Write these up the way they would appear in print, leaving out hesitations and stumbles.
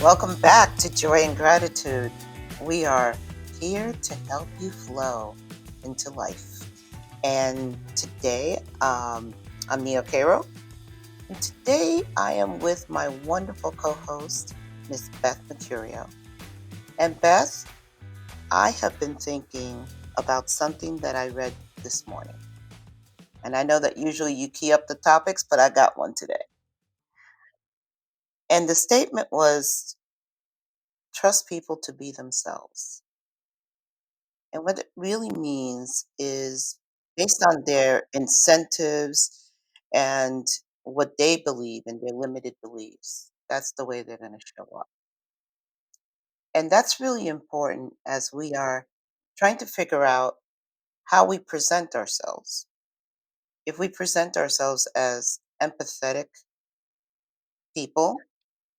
Welcome back to Joy and Gratitude. We are here to help you flow into life. And today, I'm Nio Queiro. And today I am with my wonderful co host, Miss Beth Mercurio. And Beth, I have been thinking about something that I read this morning. And I know that usually you key up the topics, but I got one today. And the statement was trust people to be themselves. And what it really means is based on their incentives and what they believe and their limited beliefs. That's the way they're going to show up. And that's really important as we are trying to figure out how we present ourselves. If we present ourselves as empathetic people,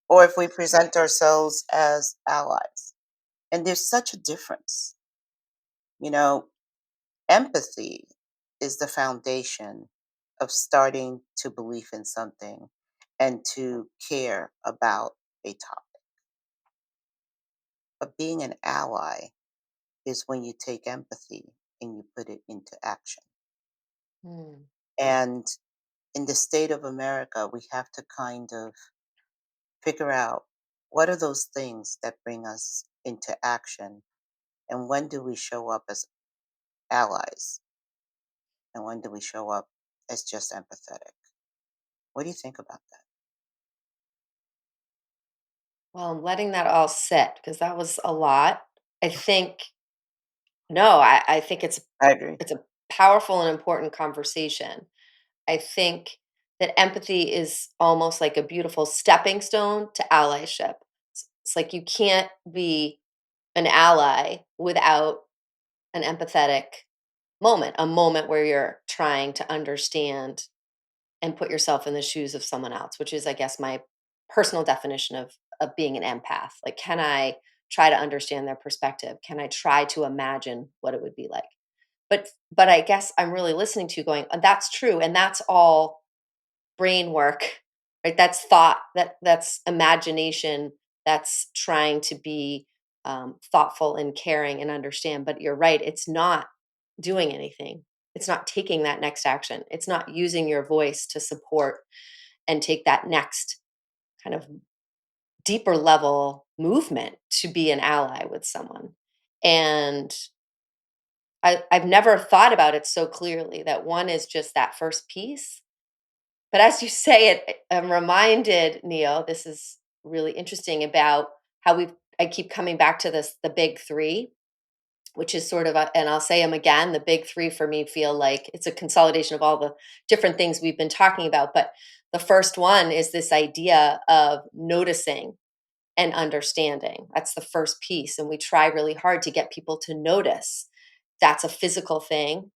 or if we present ourselves as allies. And there's such a difference. You know, empathy is the foundation of starting to believe in something and to care about a topic. But being an ally is when you take empathy and you put it into action. Mm, And in the state of America, we have to kind of figure out what are those things that bring us into action and when do we show up as allies and when do we show up as just empathetic. What do you think about that? well, I'm letting that all sit because that was a lot. I think no, I think I agree. it's a powerful and important conversation. I think that empathy is almost like a beautiful stepping stone to allyship. It's like you can't be an ally without an empathetic moment, a moment where you're trying to understand and put yourself in the shoes of someone else, which is, I guess, my personal definition of being an empath. Like, can I try to understand their perspective? Can I try to imagine what it would be like? But I guess I'm really listening to you going, that's true. And that's all brain work, right? That's thought, that's imagination, that's trying to be thoughtful and caring and understand. But you're right, it's not doing anything. It's not taking that next action. It's not using your voice to support and take that next kind of deeper level movement to be an ally with someone. And I've never thought about it so clearly that one is just that first piece. But as you say it, I'm reminded, Neil, this is really interesting about how I keep coming back to this, the big three, which is sort of and I'll say them again, the big three for me feel like it's a consolidation of all the different things we've been talking about. But the first one is this idea of noticing and understanding. That's the first piece. And we try really hard to get people to notice. That's a physical thing.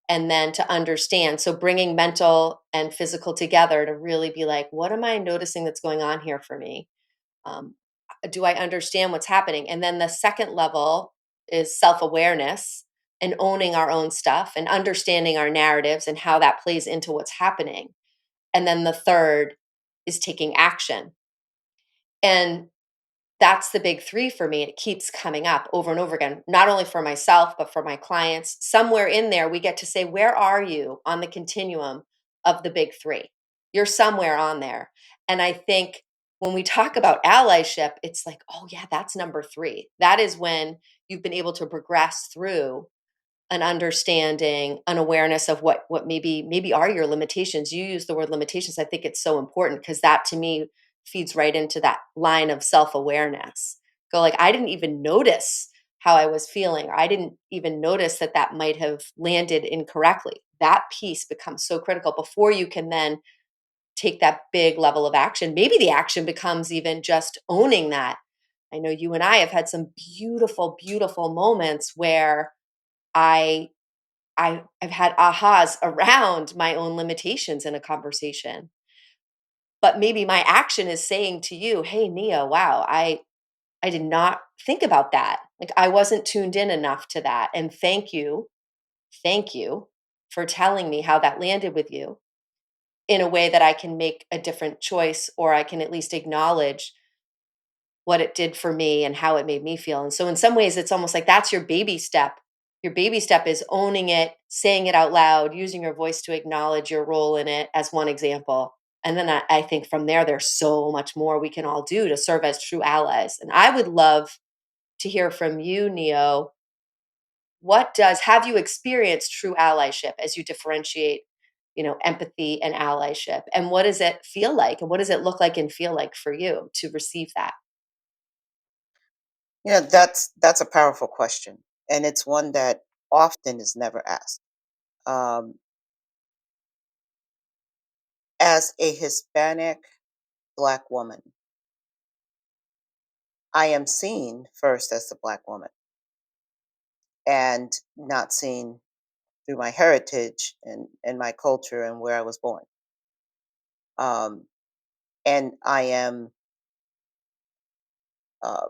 And then to understand. So bringing mental and physical together to really be like, what am I noticing that's going on here for me? Um, do I understand what's happening? And then the second level is self awareness and owning our own stuff and understanding our narratives and how that plays into what's happening. And then the third is taking action. And that's the big 3 for me. It keeps coming up over and over again, not only for myself, but for my clients. Somewhere in there, we get to say, where are you on the continuum of the big 3? You're somewhere on there. And I think when we talk about allyship, it's like, oh, yeah, that's number 3. That is when you've been able to progress through an understanding, an awareness of what maybe are your limitations. You use the word limitations. I think it's so important because that to me feeds right into that line of self-awareness. Go like, I didn't even notice how I was feeling. Or I didn't even notice that that might have landed incorrectly. That piece becomes so critical before you can then take that big level of action. Maybe the action becomes even just owning that. I know you and I have had some beautiful, beautiful moments where I I've had ahas around my own limitations in a conversation. But maybe my action is saying to you, "Hey, Nia, wow, I did not think about that. Like I wasn't tuned in enough to that. And thank you for telling me how that landed with you in a way that I can make a different choice or I can at least acknowledge what it did for me and how it made me feel. And so in some ways it's almost like that's your baby step. Your baby step is owning it, saying it out loud, using your voice to acknowledge your role in it as one example. And then I think from there, there's so much more we can all do to serve as true allies. And I would love to hear from you, Neo. Have you experienced true allyship as you differentiate, empathy and allyship? And what does it feel like? And what does it look like and feel like for you to receive that? That's a powerful question, and it's one that often is never asked. Um, as a Hispanic Black woman, I am seen first as the Black woman and not seen through my heritage and my culture and where I was born. Um, and I am uh,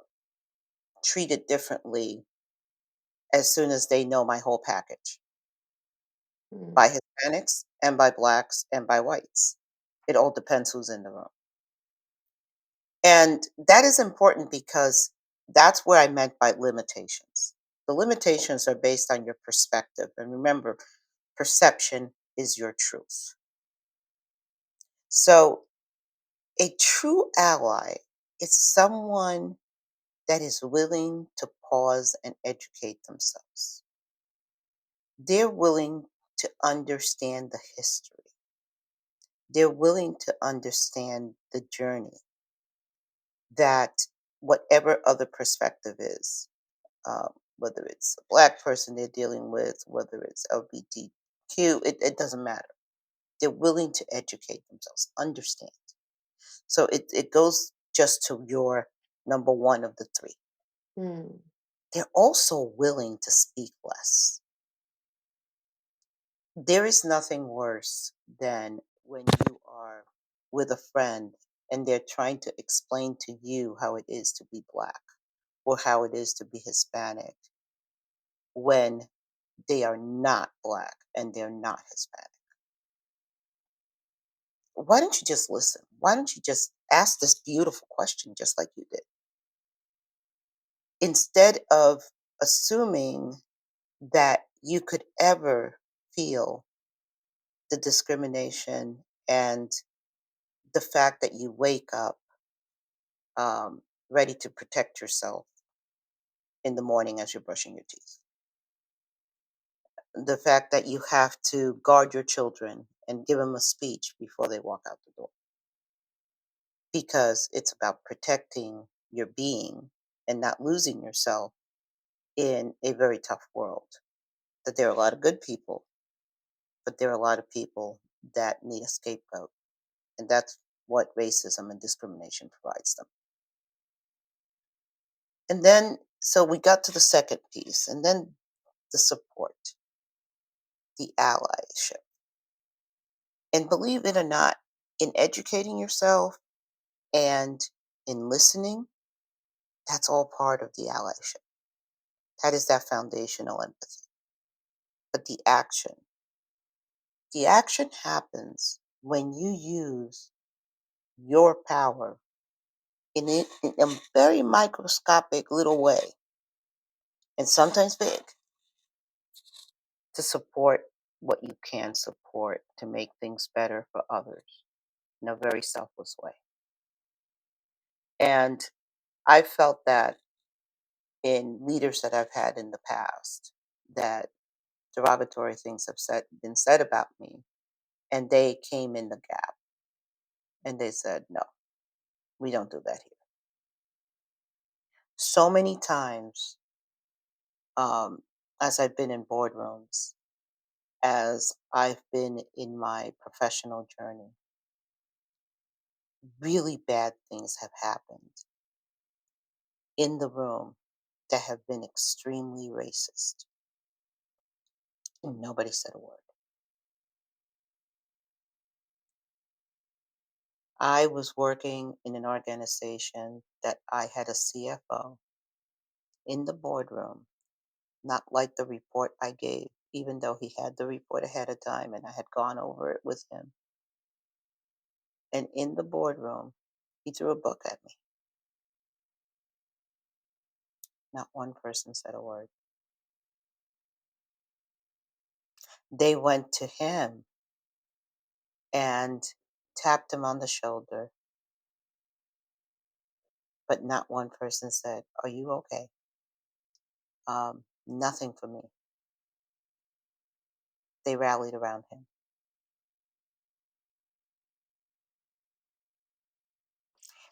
treated differently as soon as they know my whole package Mm, by Hispanics and by Blacks and by whites. It all depends who's in the room. And that is important because that's where I meant by limitations. The limitations are based on your perspective. And remember, perception is your truth. So, a true ally is someone that is willing to pause and educate themselves. They're willing to understand the history, they're willing to understand the journey that whatever other perspective is, whether it's a Black person they're dealing with, whether it's LGBTQ, it doesn't matter. They're willing to educate themselves, understand. So it goes just to your number one of the three. mm, They're also willing to speak less. There is nothing worse than when you are with a friend and they're trying to explain to you how it is to be Black or how it is to be Hispanic when they are not Black and they're not Hispanic. Why don't you just listen? Why don't you just ask this beautiful question just like you did? Instead of assuming that you could ever feel the discrimination and the fact that you wake up ready to protect yourself in the morning as you're brushing your teeth. The fact that you have to guard your children and give them a speech before they walk out the door because it's about protecting your being and not losing yourself in a very tough world. That there are a lot of good people, but there are a lot of people that need a scapegoat. And that's what racism and discrimination provides them. And then, so we got to the second piece, and then the support, the allyship. And believe it or not, in educating yourself and in listening, that's all part of the allyship. That is that foundational empathy. But the action happens when you use your power in a very microscopic little way, and sometimes big, to support what you can support to make things better for others in a very selfless way. And I felt that in leaders that I've had in the past, that derogatory things have been said about me, and they came in the gap and they said, no, we don't do that here. So many times, um, as I've been in boardrooms, as I've been in my professional journey, really bad things have happened in the room that have been extremely racist. And nobody said a word. I was working in an organization that I had a CFO in the boardroom, not like the report I gave, even though he had the report ahead of time and I had gone over it with him. And in the boardroom, he threw a book at me. Not one person said a word. They went to him and tapped him on the shoulder, but not one person said, "Are you okay?" Nothing for me. They rallied around him.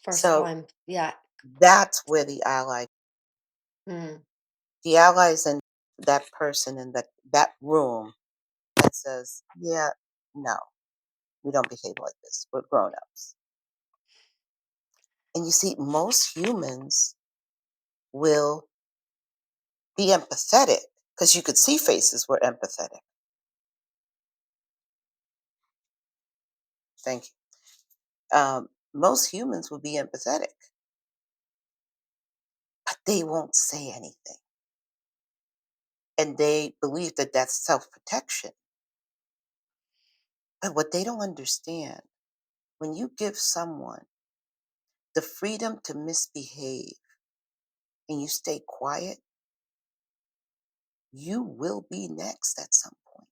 First of all, So I'm yeah. that's where Mm, the allies and that person in that room that says, "Yeah, no, we don't behave like this. We're grown-ups." And you see, most humans will be empathetic because you could see faces were empathetic. Thank you. Most humans will be empathetic, but they won't say anything. And they believe that that's self protection. But what they don't understand, when you give someone the freedom to misbehave and you stay quiet, you will be next at some point.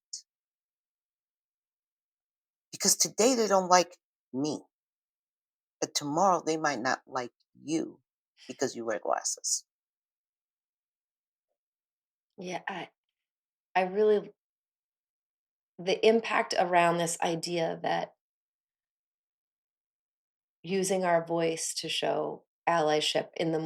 Because today they don't like me, but tomorrow they might not like you because you wear glasses. yeah, I really the impact around this idea that using our voice to show allyship in the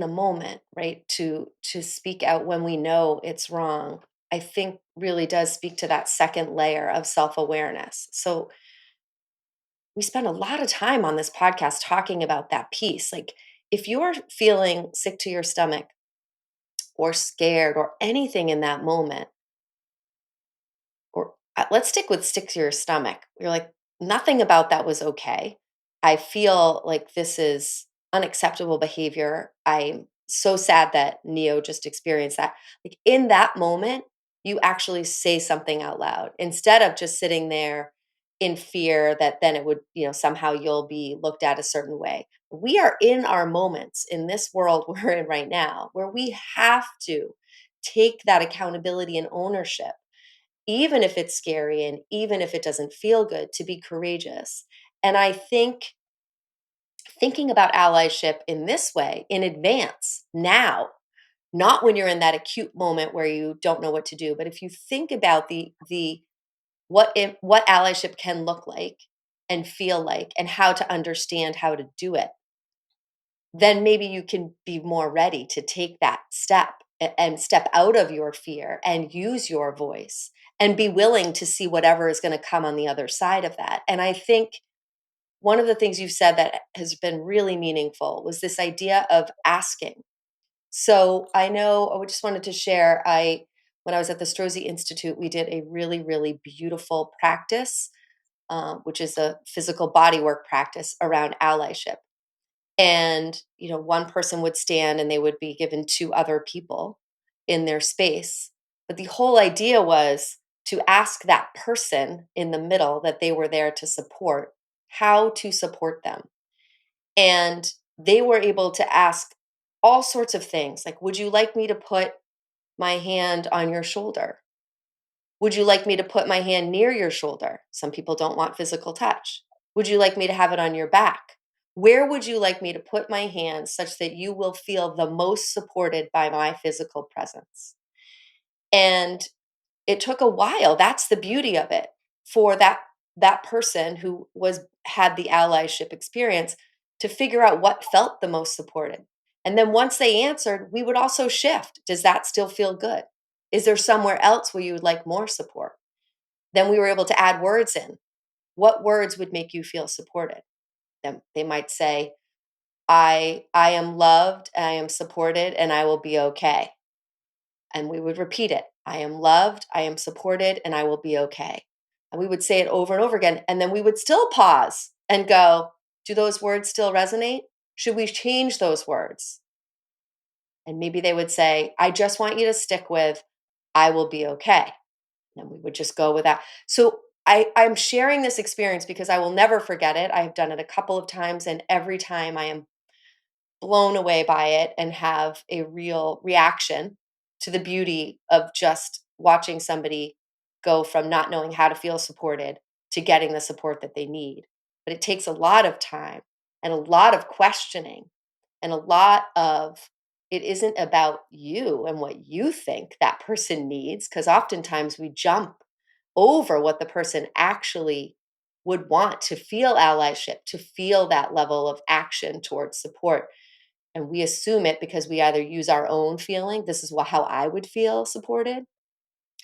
moment, right? To speak out when we know it's wrong, I think really does speak to that second layer of self-awareness. So we spend a lot of time on this podcast talking about that piece. Like if you're feeling sick to your stomach or scared or anything in that moment, or let's stick to your stomach. You're like, nothing about that was okay. I feel like this is unacceptable behavior. I'm so sad that Neo just experienced that. Like in that moment, you actually say something out loud instead of just sitting there in fear that then it would, somehow you'll be looked at a certain way. We are in our moments in this world we're in right now where we have to take that accountability and ownership, even if it's scary and even if it doesn't feel good, to be courageous. And I think thinking about allyship in this way in advance, now, not when you're in that acute moment where you don't know what to do, but if you think about the what allyship can look like and feel like and how to understand how to do it, then maybe you can be more ready to take that step and step out of your fear and use your voice and be willing to see whatever is going to come on the other side of that. And I think one of the things you said that has been really meaningful was this idea of asking. So I know I just wanted to share, I when I was at the Strozzi Institute, we did a really, really beautiful practice, which is a physical body work practice around allyship. And one person would stand and they would be given two other people in their space, but the whole idea was to ask that person in the middle that they were there to support how to support them. And they were able to ask all sorts of things like, would you like me to put my hand on your shoulder? Would you like me to put my hand near your shoulder? Some people don't want physical touch. Would you like me to have it on your back? Where would you like me to put my hand such that you will feel the most supported by my physical presence? And it took a while. That's the beauty of it for that person who was had the allyship experience to figure out what felt the most supported. And then once they answered, we would also shift. Does that still feel good? Is there somewhere else where you would like more support? Then we were able to add words in. What words would make you feel supported? Then they might say, I am loved, I am supported, and I will be okay. And we would repeat it. I am loved, I am supported, and I will be okay. And we would say it over and over again. And then we would still pause and go, do those words still resonate? Should we change those words? And maybe they would say, I just want you to stick with, I will be okay. And we would just go with that. So I'm sharing this experience because I will never forget it. I have done it a couple of times, and every time blown away by it and have a real reaction to the beauty of just watching somebody go from not knowing how to feel supported to getting the support that they need. But it takes a lot of time and a lot of questioning and a lot of it isn't about you and what you think that person needs because oftentimes we jump over what the person actually would want to feel allyship, to feel that level of action towards support. And we assume it because we either use our own feeling, this is how I would feel supported.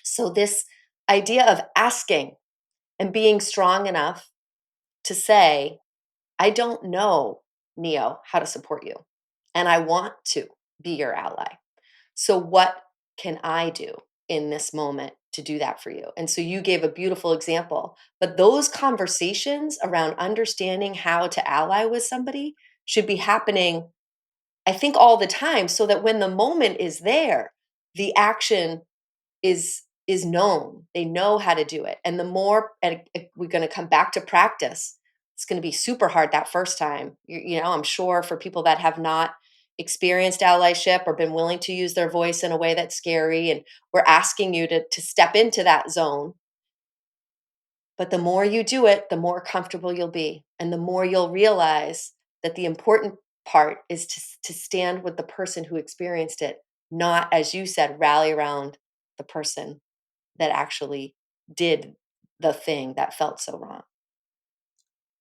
So, this idea of asking and being strong enough to say, I don't know, Neo, how to support you. And I want to be your ally. So, what can I do in this moment to do that for you? And so, you gave a beautiful example. But those conversations around understanding how to ally with somebody should be happening, I think, all the time so that when the moment is there, the action is known. They know how to do it. And the more and we're going to come back to practice. It's going to be super hard that first time. I'm sure for people that have not experienced allyship or been willing to use their voice in a way that's scary and we're asking you to step into that zone. But the more you do it, the more comfortable you'll be and the more you'll realize that the important part is to stand with the person who experienced it, not as you said rally around the person that actually did the thing that felt so wrong.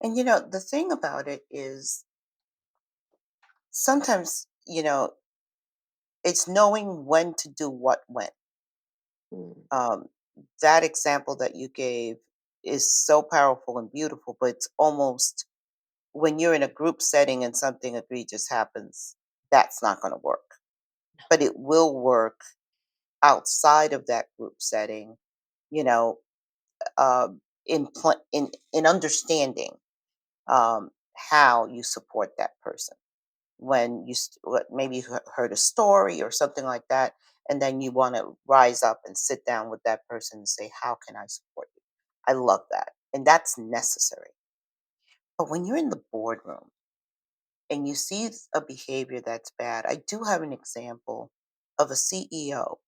And the thing about it is sometimes, it's knowing when to do what when. Mm, Um, that example that you gave is so powerful and beautiful, but it's almost when you're in a group setting and something egregious happens, that's not going to work. But it will work outside of that group setting, you know, in understanding how you support that person when maybe you heard a story or something like that, and then you want to rise up and sit down with that person and say, "How can I support you?" I love that, and that's necessary. But when you're in the boardroom and you see a behavior that's bad, I do have an example of a CEO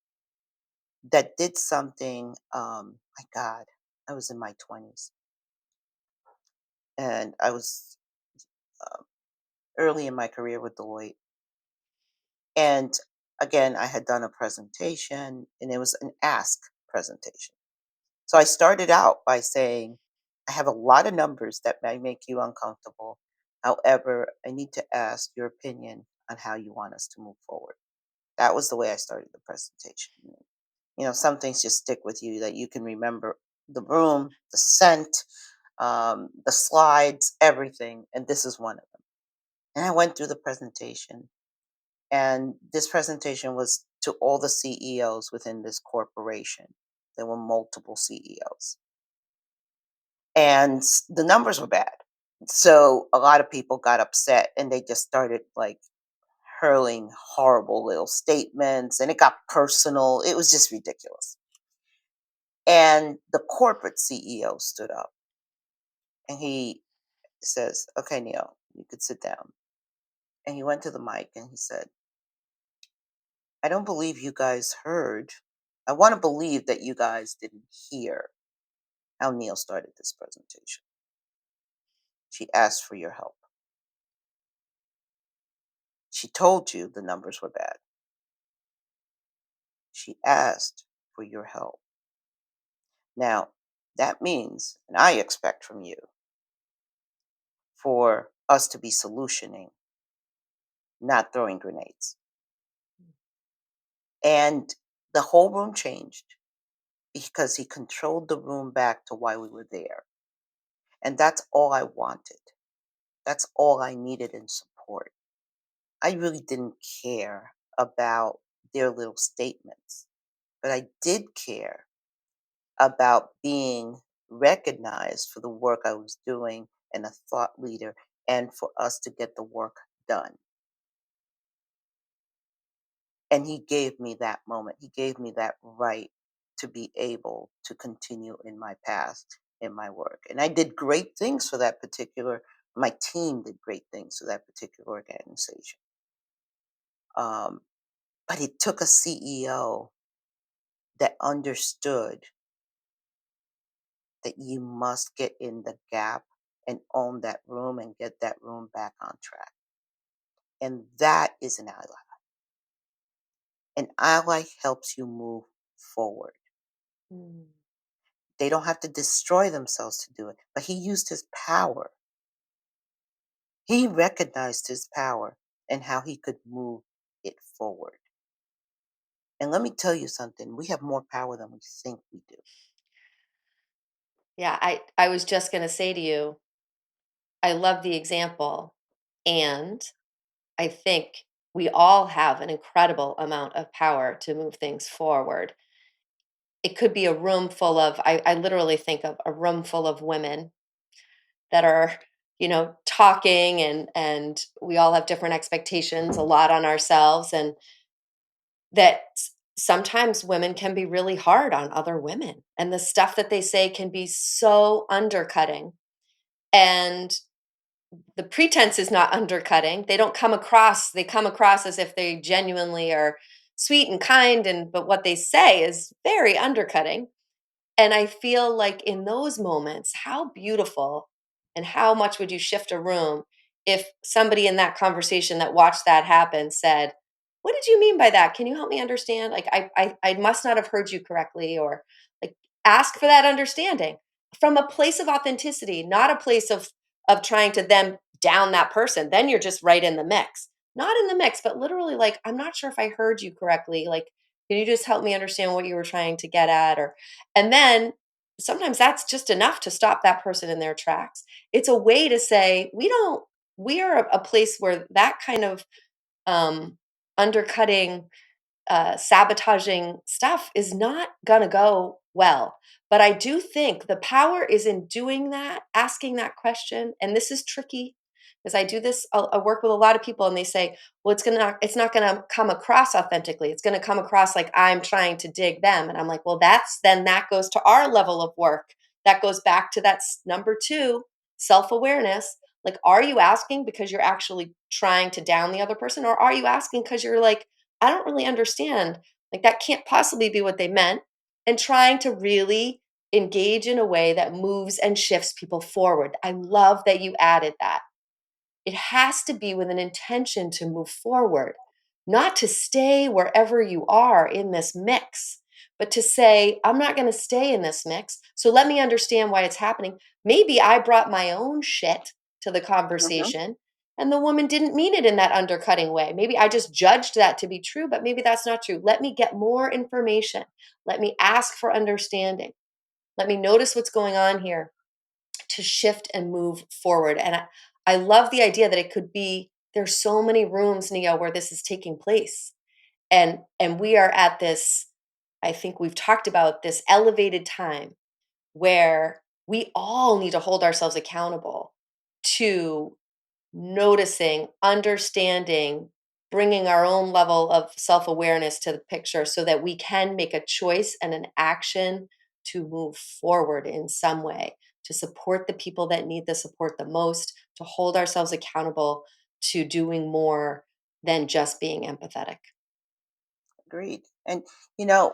that did something. My God, I was in my 20s and I was uh, early in my career with Deloitte. And again, I had done a presentation and it was an ask presentation. So I started out by saying, I have a lot of numbers that may make you uncomfortable. However, I need to ask your opinion on how you want us to move forward. That was the way I started the presentation. Some things just stick with you that you can remember the room, the scent, the slides, everything. And this is one of them. And I went through the presentation. And this presentation was to all the CEOs within this corporation. There were multiple CEOs. And the numbers were bad. So a lot of people got upset and they just started like hurling horrible little statements and it got personal. It was just ridiculous. And the corporate CEO stood up and he says, "Okay, Neil, you could sit down." And he went to the mic and he said, "I don't believe you guys heard. I want to believe that you guys didn't hear how Neil started this presentation. She asked for your help. She told you the numbers were bad. She asked for your help. Now, that means, and I expect from you, for us to be solutioning, not throwing grenades." And the whole room changed because he controlled the room back to why we were there. And that's all I wanted. That's all I needed in support. I really didn't care about their little statements, but I did care about being recognized for the work I was doing and a thought leader and for us to get the work done. And he gave me that moment. He gave me that right to be able to continue in my path, in my work. And I did great things for that particular, my team did great things for that particular organization. Um, but it took a CEO that understood that you must get in the gap and own that room and get that room back on track. And that is an ally. An ally helps you move forward. Mm. They don't have to destroy themselves to do it, but he used his power. He recognized his power and how he could move it forward. And let me tell you something, we have more power than we think we do. Yeah, I was just gonna say to you, I love the example, and I think we all have an incredible amount of power to move things forward. It could be a room full of I literally think of a room full of women that are, talking, and we all have different expectations, a lot on ourselves, and that sometimes women can be really hard on other women, and the stuff that they say can be so undercutting. And the pretense is not undercutting. They come across as if they genuinely are sweet and kind, and but what they say is very undercutting. And I feel like in those moments, how beautiful and how much would you shift a room if somebody in that conversation that watched that happen said, "What did you mean by that? Can you help me understand? Like, I must not have heard you correctly," or like ask for that understanding from a place of authenticity, not a place of trying to then down that person. Then you're just right in the mix. Not in the mix, but literally like, "I'm not sure if I heard you correctly. Like, can you just help me understand what you were trying to get at?" Or and then sometimes that's just enough to stop that person in their tracks. It's a way to say, we are a place where that kind of um, undercutting, sabotaging stuff is not going to go well. But I do think the power is in doing that, asking that question. And this is tricky because I do this, I work with a lot of people and they say, well, it's not going to come across authentically. It's going to come across like I'm trying to dig them. And I'm like, well, then that goes to our level of work. That goes back to number two, self awareness. Like, are you asking because you're actually trying to down the other person? Or are you asking because you're like, I don't really understand. Like, that can't possibly be what they meant. And trying to really engage in a way that moves and shifts people forward. I love that you added that. It has to be with an intention to move forward, not to stay wherever you are in this mix, but to say, I'm not going to stay in this mix. So let me understand why it's happening. Maybe I brought my own shit to the Mhm, conversation and the woman didn't mean it in that undercutting way. Maybe I just judged that to be true, but maybe that's not true. Let me get more information. Let me ask for understanding. Let me notice what's going on here to shift and move forward. And I love the idea that it could be there's so many rooms, Neo, where this is taking place. And we are at this, I think we've talked about this elevated time where we all need to hold ourselves accountable to noticing, understanding, bringing our own level of self awareness to the picture so that we can make a choice and an action to move forward in some way, to support the people that need the support the most, to hold ourselves accountable to doing more than just being empathetic. agreed. And, you know,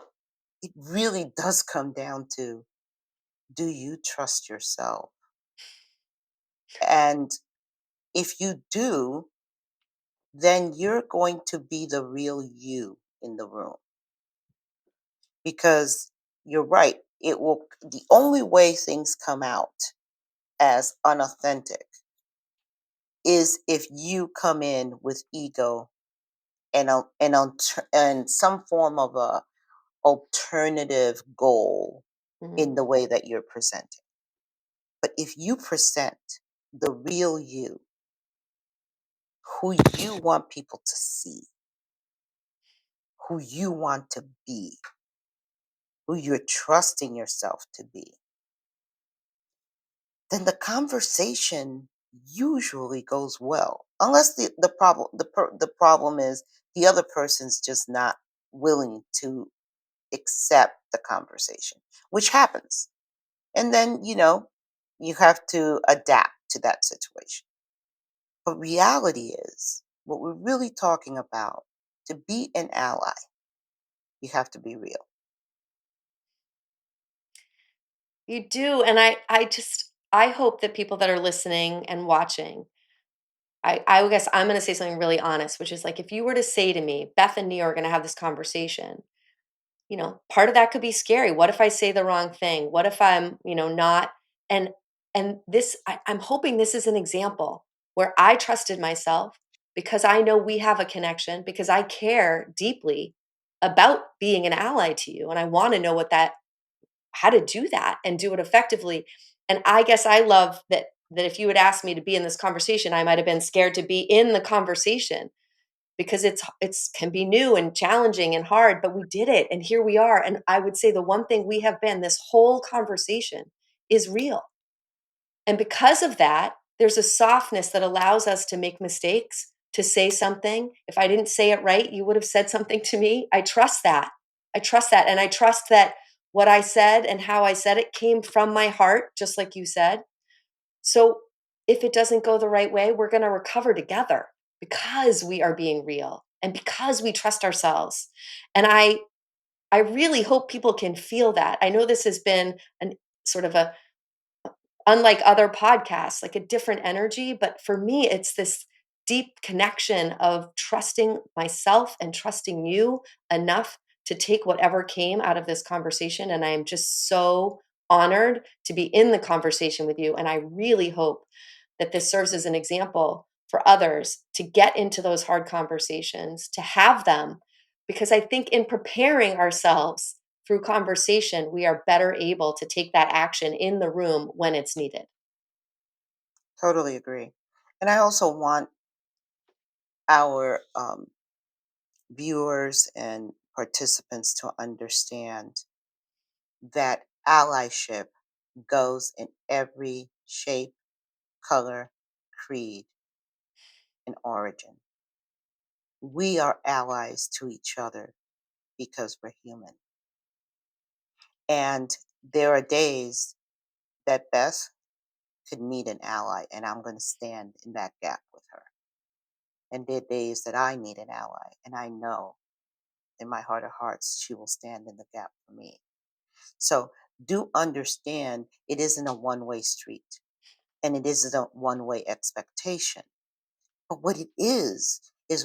it really does come down to, do you trust yourself? And if you do, then you're going to be the real you in the room, because you're right. The only way things come out as unauthentic is if you come in with ego and some form of a alternative goal in Mhm. the way that you're presenting. But if you present the real you, who you want people to see, who you want to be, who you're trusting yourself to be, then the conversation usually goes well. Unless the problem is the other person's just not willing to accept the conversation, which happens. And then, you have to adapt to that situation. But reality is, what we're really talking about To be an ally, you have to be real. You do, and I hope that people that are listening and watching, I guess I'm gonna say something really honest, which is like, if you were to say to me, "Beth and Neo are gonna have this conversation," part of that could be scary. What if I say the wrong thing? What if I'm, not and I'm hoping this is an example where I trusted myself because I know we have a connection, because I care deeply about being an ally to you, and I wanna know how to do that and do it effectively. And I guess I love that if you had asked me to be in this conversation, I might have been scared to be in the conversation because it's can be new and challenging and hard, but we did it and here we are. And I would say the one thing we have been this whole conversation is real. And because of that, there's a softness that allows us to make mistakes, to say something. If I didn't say it right, you would have said something to me. I trust that. I trust that. And I trust that what I said and how I said it came from my heart, just like you said. So if it doesn't go the right way, we're going to recover together because we are being real and because we trust ourselves. And I really hope people can feel that. I know this has been an sort of a unlike other podcasts, like a different energy. But for me, it's this deep connection of trusting myself and trusting you enough to take whatever came out of this conversation. And I am just so honored to be in the conversation with you. And I really hope that this serves as an example for others to get into those hard conversations, to have them, because I think in preparing ourselves through conversation, we are better able to take that action in the room when it's needed. Totally agree. And I also want our viewers and participants to understand that allyship goes in every shape, color, creed, and origin. We are allies to each other because we're human. And there are days that Beth could need an ally, and I'm going to stand in that gap with her. And there are days that I need an ally, and I know in my heart of hearts she will stand in the gap for me. So do understand it isn't a one-way street, and it isn't a one-way expectation. But what it is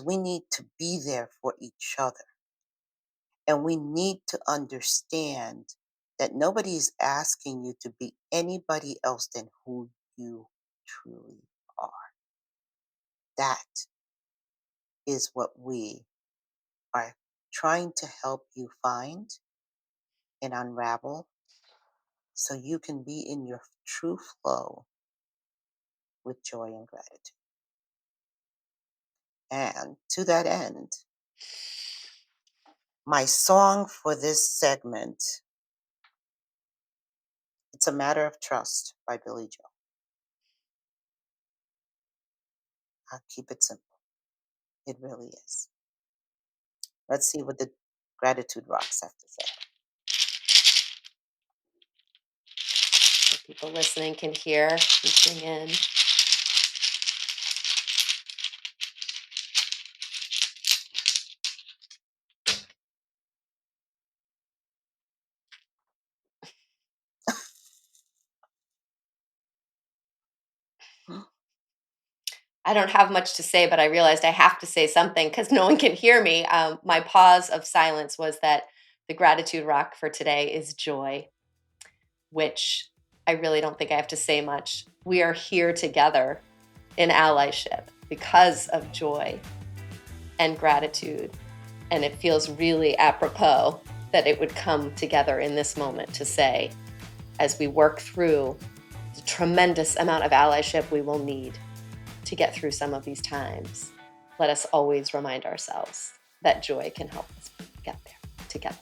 we need to be there for each other. And we need to understand that nobody is asking you to be anybody else than who you truly are. That is what we are trying to help you find and unravel so you can be in your true flow with joy and gratitude. And to that end, my song for this segment, It's a Matter of Trust by Billy Joel. I'll keep it simple. It really is. Let's see what the Gratitude Rocks have to say. So people listening can hear me sing in. I don't have much to say, but I realized I have to say something because no one can hear me. My pause of silence was that the gratitude rock for today is joy, which I really don't think I have to say much. We are here together in allyship because of joy and gratitude. And it feels really apropos that it would come together in this moment to say, as we work through the tremendous amount of allyship we will need to get through some of these times, let us always remind ourselves that joy can help us get there together.